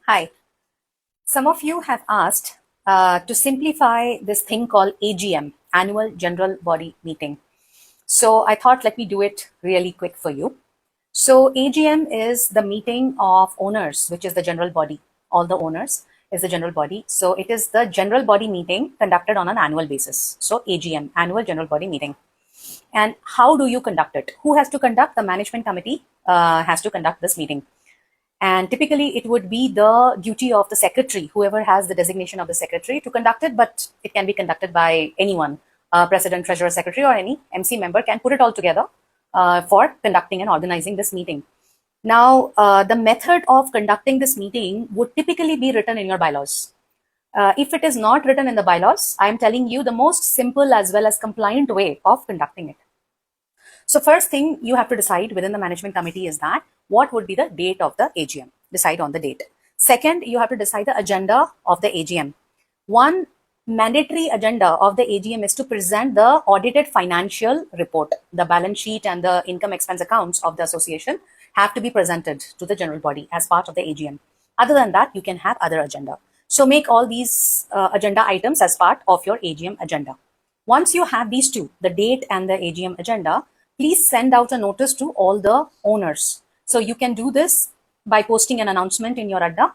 Hi. Some of you have asked to simplify this thing called AGM, Annual General Body Meeting. So I thought let me do it really quick for you. So AGM is the meeting of owners, which is the general body. All the owners is the general body. So it is the general body meeting conducted on an annual basis. So AGM, Annual General Body Meeting. And how do you conduct it? Who has to conduct? The management committee has to conduct this meeting. And typically it would be the duty of the secretary, whoever has the designation of the secretary, to conduct it, but it can be conducted by anyone. President, treasurer, secretary, or any MC member can put it all together for conducting and organizing this meeting. Now, the method of conducting this meeting would typically be written in your bylaws. If it is not written in the bylaws, I am telling you the most simple as well as compliant way of conducting it. So first thing you have to decide within the management committee is that what would be the date of the AGM. Decide on the date. Second, you have to decide the agenda of the AGM. One mandatory agenda of the AGM is to present the audited financial report. The balance sheet and the income expense accounts of the association have to be presented to the general body as part of the AGM. Other than that, you can have other agenda. So make all these agenda items as part of your AGM agenda. Once you have these two, the date and the AGM agenda, please send out a notice to all the owners. So you can do this by posting an announcement in your Adda,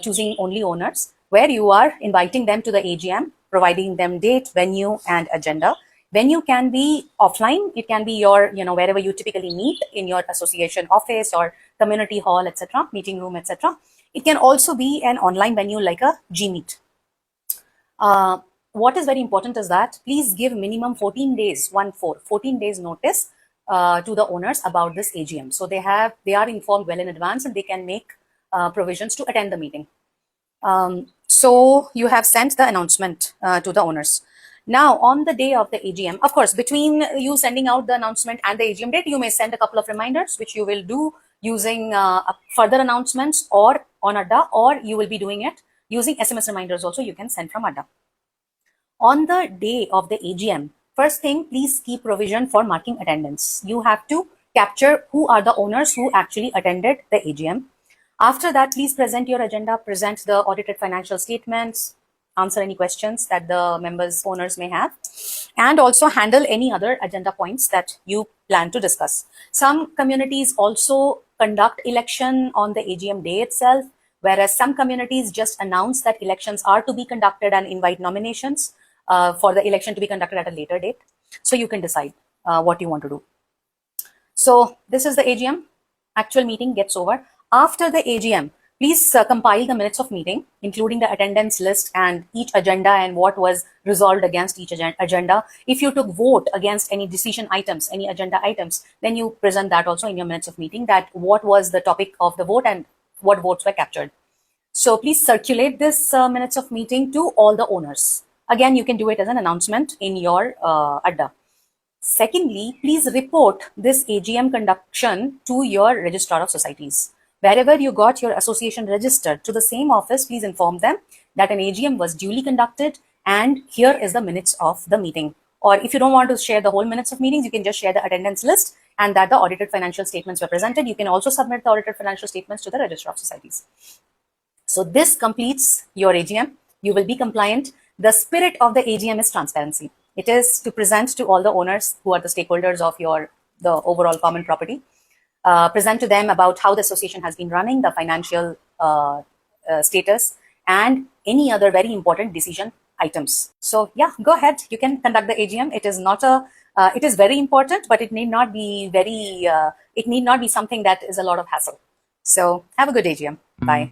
choosing only owners, where you are inviting them to the AGM, providing them date, venue, and agenda. Venue can be offline. It can be your, wherever you typically meet in your association office or community hall, etc., meeting room, etc. It can also be an online venue like a Gmeet. What is very important is that please give minimum 14 days, 14 days notice to the owners about this AGM. So they are informed well in advance and they can make provisions to attend the meeting. So you have sent the announcement to the owners. Now, on the day of the AGM, of course, between you sending out the announcement and the AGM date, you may send a couple of reminders, which you will do using further announcements or on Adda, or you will be doing it using SMS reminders also you can send from Adda. On the day of the AGM, first thing, please keep provision for marking attendance. You have to capture who are the owners who actually attended the AGM. After that, please present your agenda, present the audited financial statements, answer any questions that the members, owners may have, and also handle any other agenda points that you plan to discuss. Some communities also conduct election on the AGM day itself, whereas some communities just announce that elections are to be conducted and invite nominations for the election to be conducted at a later date. So you can decide what you want to do. So this is the AGM. Actual meeting gets over. After the AGM, please compile the minutes of meeting, including the attendance list and each agenda and what was resolved against each agenda. If you took vote against any decision items, any agenda items, then you present that also in your minutes of meeting, that what was the topic of the vote and what votes were captured. So please circulate this minutes of meeting to all the owners. Again, you can do it as an announcement in your Adda. Secondly, please report this AGM conduction to your registrar of societies. Wherever you got your association registered, to the same office, please inform them that an AGM was duly conducted and here is the minutes of the meeting. Or if you don't want to share the whole minutes of meetings, you can just share the attendance list and that the audited financial statements were presented. You can also submit the audited financial statements to the registrar of societies. So this completes your AGM. You will be compliant. The spirit of the AGM is transparency. It is to present to all the owners who are the stakeholders of the overall common property, present to them about how the association has been running, the financial status, and any other very important decision items. So yeah, go ahead. You can conduct the AGM. It is not it is very important, but it need not be it need not be something that is a lot of hassle. So have a good AGM. Bye.